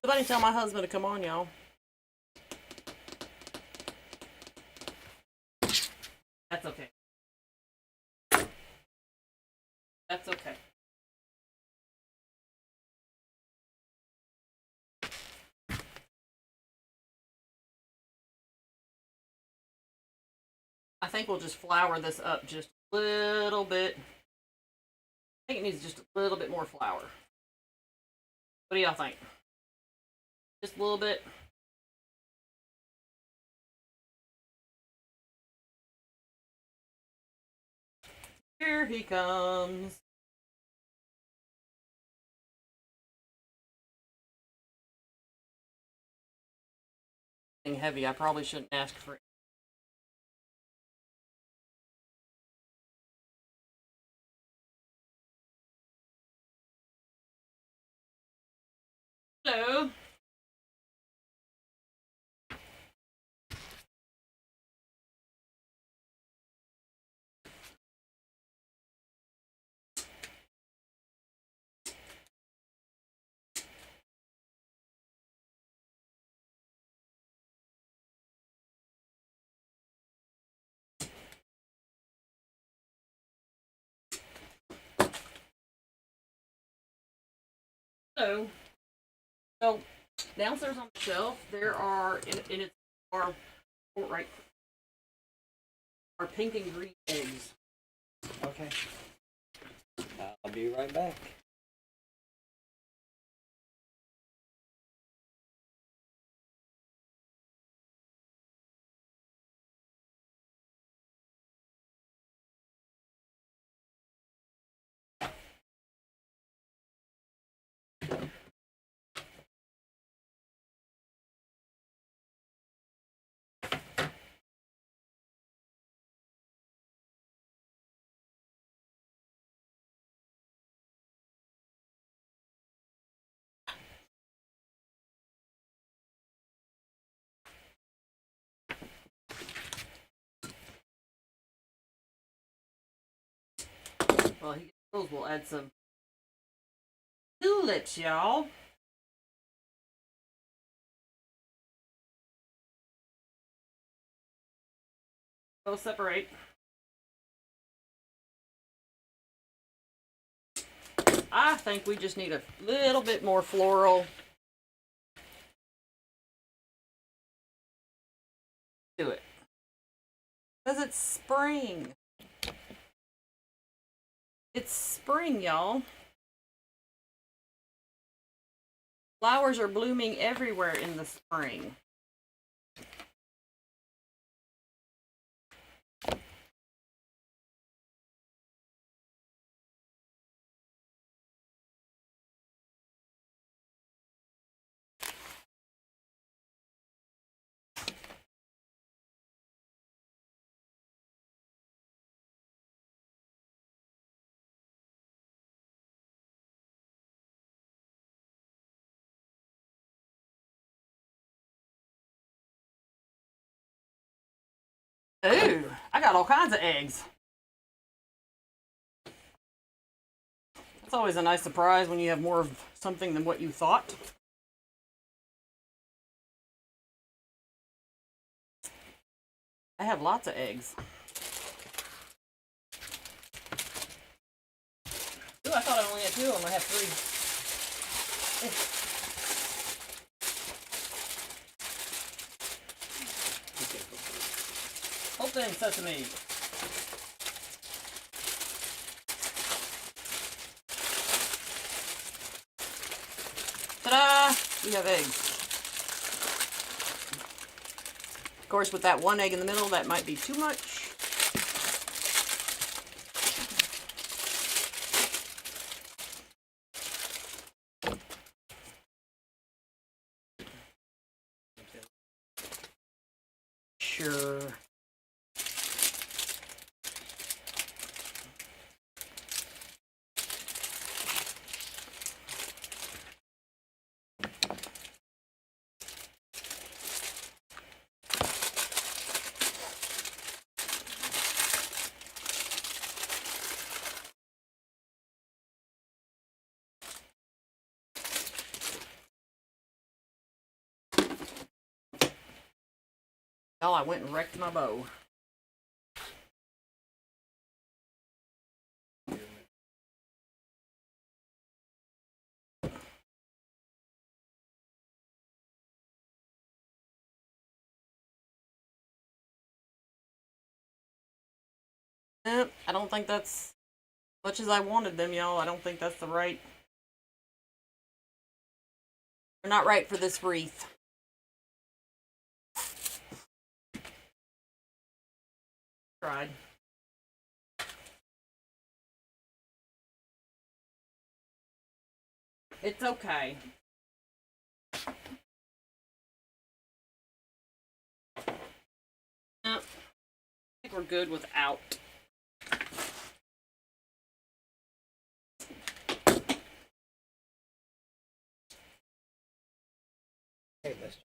S1: Somebody tell my husband to come on, y'all. That's okay. That's okay. I think we'll just flour this up just a little bit. I think it needs just a little bit more flour. What do y'all think? Just a little bit. Here he comes. Heavy. I probably shouldn't ask for it. Hello. Hello. So downstairs on the shelf there are in its our right our pink and green eggs.
S2: Okay. I'll be right back.
S1: Well, he goes. We'll add some tulips, y'all. They'll separate. I think we just need a little bit more floral. Do it. Because it's spring. It's spring, y'all. Flowers are blooming everywhere in the spring. Ooh, I got all kinds of eggs. That's always a nice surprise when you have more of something than what you thought. I have lots of eggs. Ooh, I thought I only had 2 of them. I have 3. Open sesame. Ta-da! We have eggs. Of course, with that one egg in the middle, that might be too much. Sure. Oh, I went and wrecked my bow. I don't think that's much as I wanted them, y'all. I don't think that's the right. They're not right for this wreath. Tried. It's okay. I think we're good without.
S2: Hey, let's.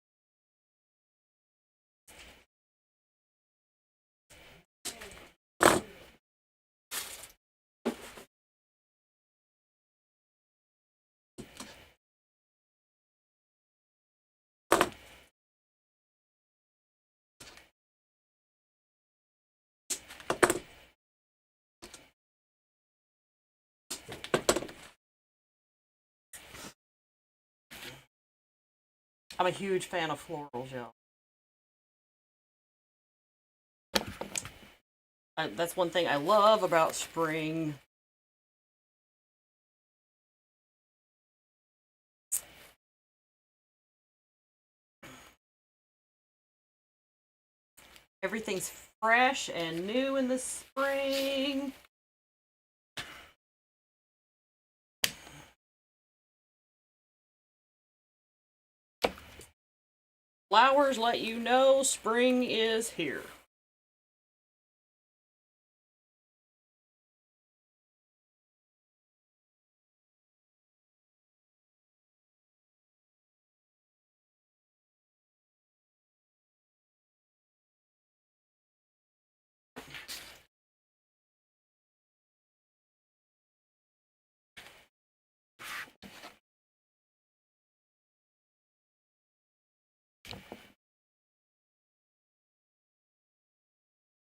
S1: I'm a huge fan of florals, y'all. That's one thing I love about spring. Everything's fresh and new in the spring. Flowers let you know spring is here.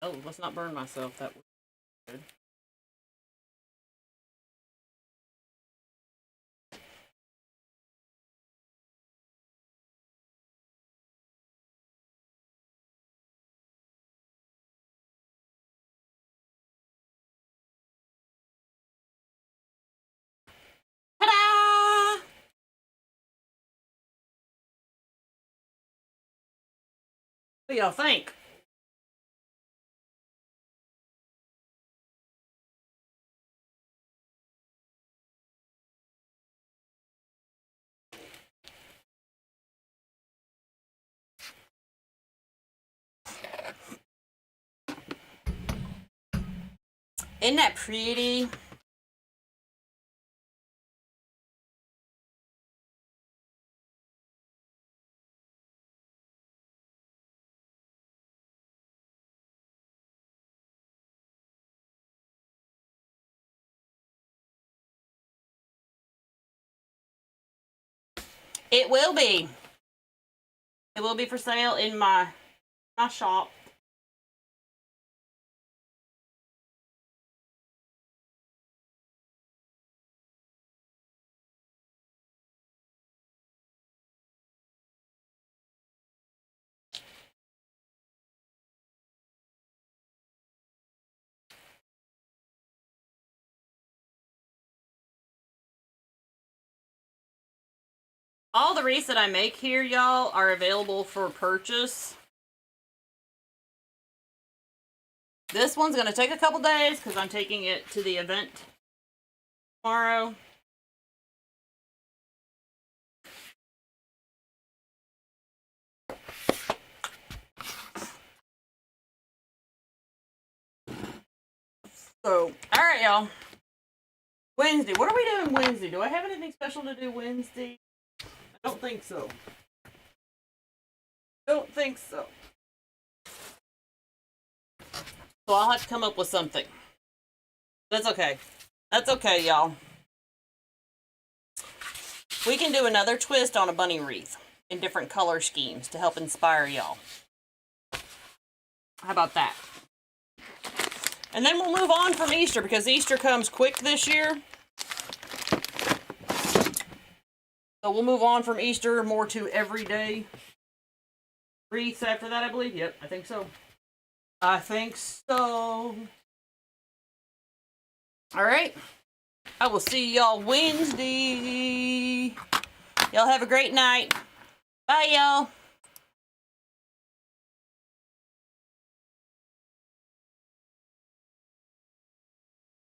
S1: Oh, let's not burn myself. That was good. Ta-da! What do y'all think? Isn't that pretty? It will be. It will be for sale in my shop. All the wreaths that I make here, y'all, are available for purchase. This one's going to take a couple days because I'm taking it to the event tomorrow. So, alright, y'all. Wednesday. What are we doing Wednesday? Do I have anything special to do Wednesday? I don't think so. Don't think so. So I'll have to come up with something. That's okay. That's okay, y'all. We can do another twist on a bunny wreath in different color schemes to help inspire y'all. How about that? And then we'll move on from Easter because Easter comes quick this year. So we'll move on from Easter more to everyday wreaths after that, I believe. Yep, I think so. I think so. Alright. I will see y'all Wednesday. Y'all have a great night. Bye, y'all.